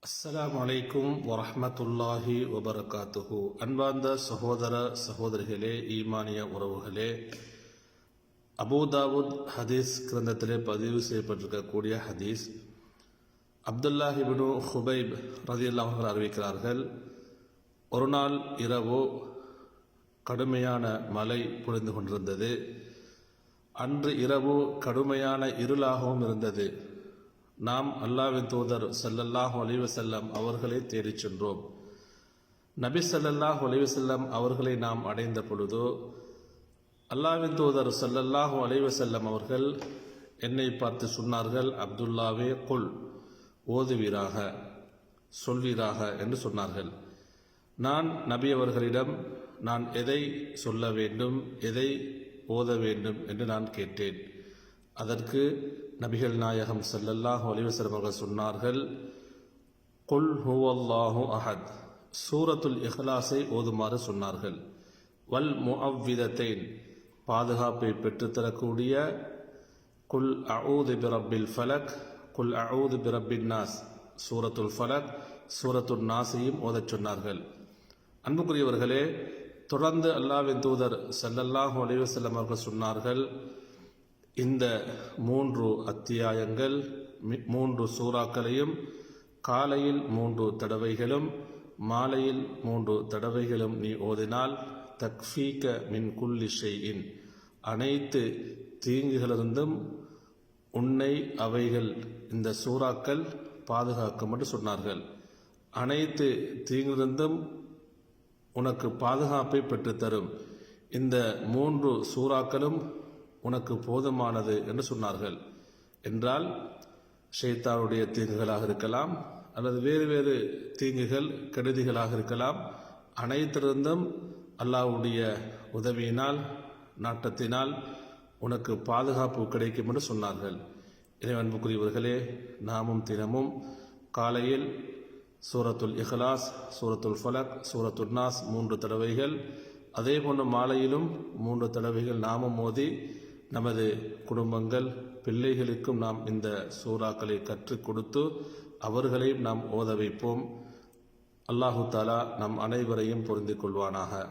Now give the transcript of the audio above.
அஸ்ஸலாமு அலைக்கும் வரஹ்மத்துல்லாஹி வபரகாத்துஹு. அன்பார்ந்த சகோதர சகோதரிகளே, ஈமானிய உறவுகளே, அபூதாவுத் ஹதீஸ் கிரந்தத்திலே பதிவு செய்யப்பட்டிருக்கக்கூடிய ஹதீஸ், அப்துல்லாஹ் இப்னு ஹுபைப் ரலியல்லாஹு அன்ஹு அறிவிக்கிறார்கள், ஒரு நாள் இரவு கடுமையான மழை பொழிந்து கொண்டிருந்தது. அன்று இரவு கடுமையான இருளாகவும் இருந்தது. நாம் அல்லாஹ்வின் தூதர் ஸல்லல்லாஹு அலைஹி வஸல்லம் அவர்களை தேடிச் சென்றோம். நபி ஸல்லல்லாஹு அலைஹி வஸல்லம் அவர்களை நாம் அடைந்த பொழுது அல்லாஹ்வின் தூதர் ஸல்லல்லாஹு அலைஹி வஸல்லம் அவர்கள் என்னை பார்த்து சொன்னார்கள், அப்துல்லாவே குல், ஓதுவீராக, சொல்வீராக என்று சொன்னார்கள். நான் நபி அவர்களிடம் நான் எதை சொல்ல வேண்டும், எதை ஓத வேண்டும் என்று நான் கேட்டேன். அதற்கு நபிகள் நாயகம் ஸல்லல்லாஹு அலைஹி வஸல்லம் அவர்கள் சொன்னார்கள், குல் ஹுவல்லாஹு அஹத், சூரத்துல் இஹ்லாஸை ஓதுமாறு சொன்னார்கள். வல் முஅவ்விதத்தைன், பாதுகாப்பை பெற்றுத்தரக்கூடிய குல் அஊது பிரப்பில் ஃபலக், குல் அஊது பிரப்பின் நாஸ், சூரத்துல் ஃபலக், சூரத்துல் நாஸையும் ஓதச் சொன்னார்கள். அன்புக்குரியவர்களே, தொடர்ந்து அல்லாஹ்வின் தூதர் ஸல்லல்லாஹு அலைஹி வஸல்லம் அவர்கள் சொன்னார்கள், இந்த 3 அத்தியாயங்கள் 3 சூறாக்களையும் காலையில் 3 தடவைகளும் மாலையில் 3 தடவைகளும் நீ ஓதினால் தக்ஃபீக மின் குல்லி ஷைஇன், அனைத்து தீங்குகளிலிருந்தும் உன்னை அவைகள், இந்த சூறாக்கள் பாதுகாக்கும் என்று சொன்னார்கள். அனைத்து தீங்கிலிருந்தும் உனக்கு பாதுகாப்பை பெற்றுத்தரும். இந்த 3 சூறாக்களும் உனக்கு போதுமானது என்று சொன்னார்கள். என்றால் ஷைத்தானுடைய தீங்குகளாக இருக்கலாம், அல்லது வேறு வேறு தீங்குகள், கெடுதிகளாக இருக்கலாம். அனைத்திலிருந்தும் அல்லாஹ்வுடைய உதவியினால், நாட்டத்தினால் உனக்கு பாதுகாப்பு கிடைக்கும் என்று சொன்னார்கள். எனவே அன்புக்குரியவர்களே, நாமும் தினமும் காலையில் சூரத்துல் இஹ்லாஸ், சூரத்துல் ஃபலக், சூரத்துல் நாஸ் 3 தடவைகள், அதே போன்று மாலையிலும் 3 தடவைகள் நாமும் மோதி நமது குடும்பங்கள், பிள்ளைகளுக்கும் நாம் இந்த சூறாக்களை கற்றுக் கொடுத்து அவர்களையும் நாம் ஓத வைப்போம். அல்லாஹு தஆலா நம் அனைவரையும் பொருந்திக் கொள்வானாக.